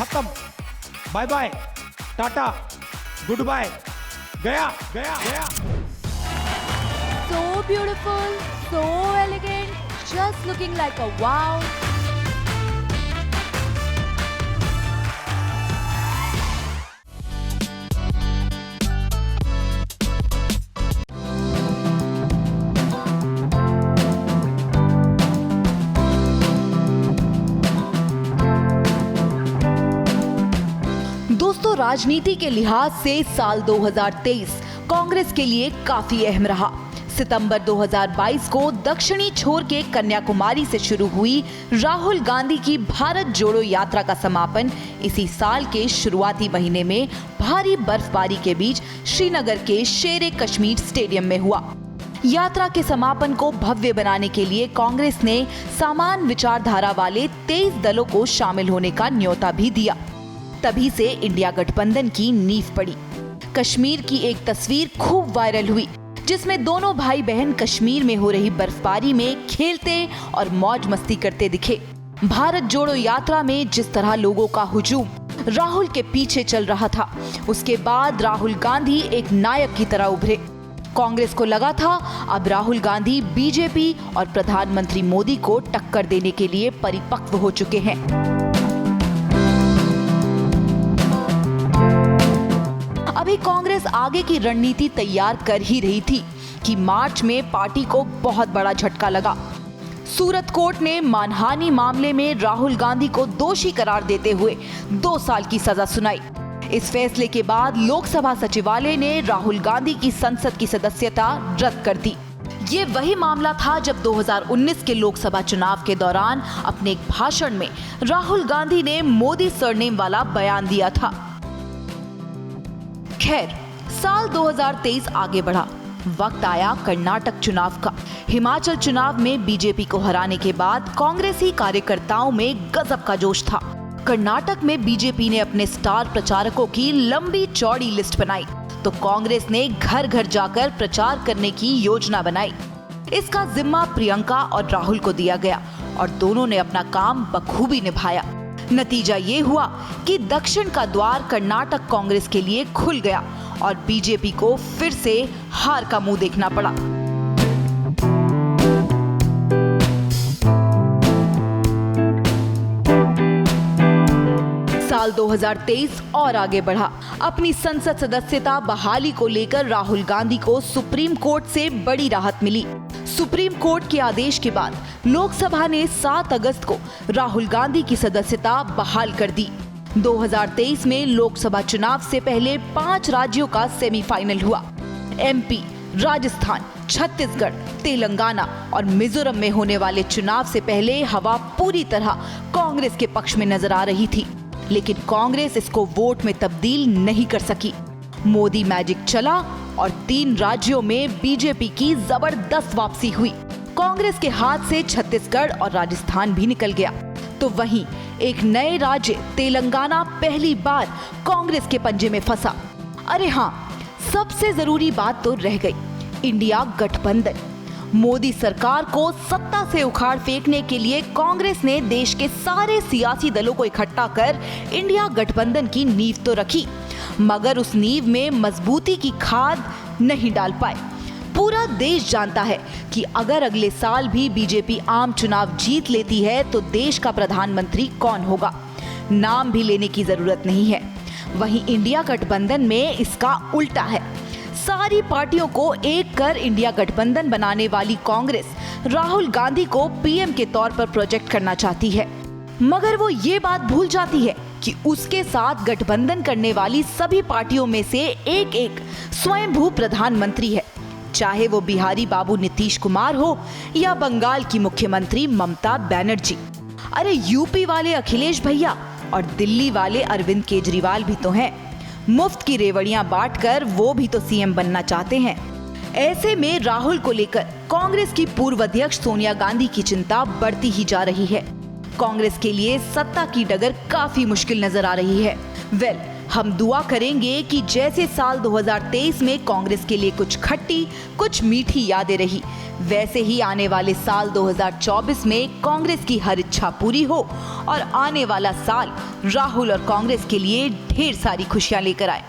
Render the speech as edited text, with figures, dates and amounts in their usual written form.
खत्म, bye bye, tata, good bye, गया गया गया। So beautiful, so elegant, just looking like a wow. दोस्तों, राजनीति के लिहाज से साल 2023 कांग्रेस के लिए काफी अहम रहा। सितंबर 2022 को दक्षिणी छोर के कन्याकुमारी से शुरू हुई राहुल गांधी की भारत जोड़ो यात्रा का समापन इसी साल के शुरुआती महीने में भारी बर्फबारी के बीच श्रीनगर के शेर ए कश्मीर स्टेडियम में हुआ। यात्रा के समापन को भव्य बनाने के लिए कांग्रेस ने समान विचारधारा वाले 23 दलों को शामिल होने का न्योता भी दिया। तभी से इंडिया गठबंधन की नींव पड़ी। कश्मीर की एक तस्वीर खूब वायरल हुई, जिसमें दोनों भाई बहन कश्मीर में हो रही बर्फबारी में खेलते और मौज मस्ती करते दिखे। भारत जोड़ो यात्रा में जिस तरह लोगों का हुजूम राहुल के पीछे चल रहा था, उसके बाद राहुल गांधी एक नायक की तरह उभरे। कांग्रेस को लगा था अब राहुल गांधी बीजेपी और प्रधानमंत्री मोदी को टक्कर देने के लिए परिपक्व हो चुके हैं। अभी कांग्रेस आगे की रणनीति तैयार कर ही रही थी कि मार्च में पार्टी को बहुत बड़ा झटका लगा। सूरत कोर्ट ने मानहानि मामले में राहुल गांधी को दोषी करार देते हुए 2 साल की सजा सुनाई। इस फैसले के बाद लोकसभा सचिवालय ने राहुल गांधी की संसद की सदस्यता रद्द कर दी। ये वही मामला था जब 2019 के लोकसभा चुनाव के दौरान अपने एक भाषण में राहुल गांधी ने मोदी सरनेम वाला बयान दिया था। खैर, साल 2023 आगे बढ़ा। वक्त आया कर्नाटक चुनाव का। हिमाचल चुनाव में बीजेपी को हराने के बाद कांग्रेसी कार्यकर्ताओं में गजब का जोश था। कर्नाटक में बीजेपी ने अपने स्टार प्रचारकों की लंबी चौड़ी लिस्ट बनाई, तो कांग्रेस ने घर घर जाकर प्रचार करने की योजना बनाई। इसका जिम्मा प्रियंका और राहुल को दिया गया और दोनों ने अपना काम बखूबी निभाया। नतीजा ये हुआ कि दक्षिण का द्वार कर्नाटक कांग्रेस के लिए खुल गया और बीजेपी को फिर से हार का मुंह देखना पड़ा। साल 2023 और आगे बढ़ा। अपनी संसद सदस्यता बहाली को लेकर राहुल गांधी को सुप्रीम कोर्ट से बड़ी राहत मिली। सुप्रीम कोर्ट के आदेश के बाद लोकसभा ने 7 अगस्त को राहुल गांधी की सदस्यता बहाल कर दी। 2023 में लोकसभा चुनाव से पहले 5 राज्यों का सेमीफाइनल हुआ। एमपी, राजस्थान, छत्तीसगढ़, तेलंगाना और मिजोरम में होने वाले चुनाव से पहले हवा पूरी तरह कांग्रेस के पक्ष में नजर आ रही थी, लेकिन कांग्रेस इसको वोट में तब्दील नहीं कर सकी। मोदी मैजिक चला और 3 राज्यों में बीजेपी की जबरदस्त वापसी हुई। कांग्रेस के हाथ से छत्तीसगढ़ और राजस्थान भी निकल गया, तो वहीं एक नए राज्य तेलंगाना पहली बार कांग्रेस के पंजे में फंसा। अरे हाँ, सबसे जरूरी बात तो रह गई, इंडिया गठबंधन। मोदी सरकार को सत्ता से उखाड़ फेंकने के लिए कांग्रेस ने देश के सारे सियासी दलों को इकट्ठा कर इंडिया गठबंधन की नींव तो रखी, मगर उस नींव में मजबूती की खाद नहीं डाल पाए। पूरा देश जानता है कि अगर अगले साल भी बीजेपी आम चुनाव जीत लेती है तो देश का प्रधानमंत्री कौन होगा, नाम भी लेने की जरूरत नहीं है। वहीं इंडिया गठबंधन में इसका उल्टा है। सारी पार्टियों को एक कर इंडिया गठबंधन बनाने वाली कांग्रेस राहुल गांधी को पीएम के तौर पर प्रोजेक्ट करना चाहती है, मगर वो ये बात भूल जाती है कि उसके साथ गठबंधन करने वाली सभी पार्टियों में से एक स्वयंभू प्रधानमंत्री है, चाहे वो बिहारी बाबू नीतीश कुमार हो या बंगाल की मुख्यमंत्री ममता बनर्जी। अरे यूपी वाले अखिलेश भैया और दिल्ली वाले अरविंद केजरीवाल भी तो हैं। मुफ्त की रेवड़ियां बांटकर वो भी तो सीएम बनना चाहते हैं। ऐसे में राहुल को लेकर कांग्रेस की पूर्व अध्यक्ष सोनिया गांधी की चिंता बढ़ती ही जा रही है। कांग्रेस के लिए सत्ता की डगर काफी मुश्किल नजर आ रही है। हम दुआ करेंगे कि जैसे साल 2023 में कांग्रेस के लिए कुछ खट्टी कुछ मीठी यादें रही, वैसे ही आने वाले साल 2024 में कांग्रेस की हर इच्छा पूरी हो और आने वाला साल राहुल और कांग्रेस के लिए ढेर सारी खुशियां लेकर आए।